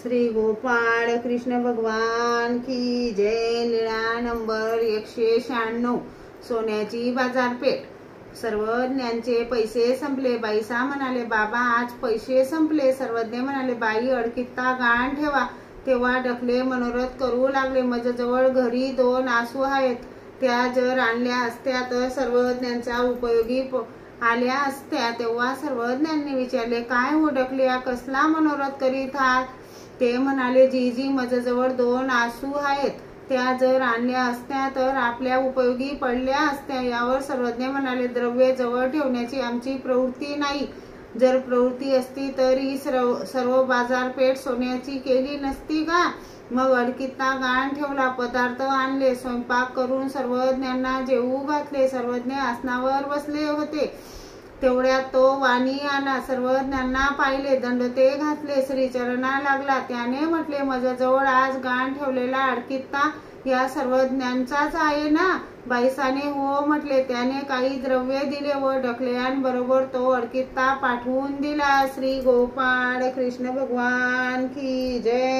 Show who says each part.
Speaker 1: श्री गोपाळ कृष्ण भगवान की जय। लीळा नंबर 196। सोन्याची बाजारपेठ। सर्वज्ञांचे पैसे संपले। बाईसा म्हणाले, बाबा आज पैसे संपले। सर्वज्ञ म्हणाले, बाई अडकित्ता गाण ठेवा। तेव्हा डकले मनोरथ करू लागले, माझ्याजवळ घरी 2 आसू आहेत, त्या जर आणल्या असत्या तर सर्वज्ञांच्या उपयोगी आल्या असत्या। तेव्हा सर्वज्ञांनी विचारले, काय हो डकल्या, कसला मनोरथ करीत आहात? ते म्हणाले, जीजी माझ्याजवळ 2 आसू आहेत, त्या जर आणल्या असत्या तर आपल्या उपयोगी पडल्या असत्या। यावर सर्वज्ञ म्हणाले, द्रव्य जवळ ठेवण्याची आमची प्रवृत्ती नाही। जर प्रवृत्ती असती तर ही सर्व बाजारपेठ सोन्याची केली नसती का? मग अडकित्ता गाण ठेवला, पदार्थ आणले, स्वयंपाक करून सर्वज्ञांना जेवू घातले। सर्वज्ञ आसनावर बसले होते, तेवढ्यात तो वाणी आला, सर्वज्ञांना पाहिले, दंडोते घातले, श्रीचरणा लागला। त्याने म्हटले, माझ्याजवळ आज गाण ठेवलेला अडकित्ता या सर्वज्ञांचाच आहे ना? बाईसाने हो म्हटले। त्याने काही द्रव्य दिले व डकल्यांबरोबर तो अडकित्ता पाठवून दिला। श्री गोपाळ कृष्ण भगवान की जय।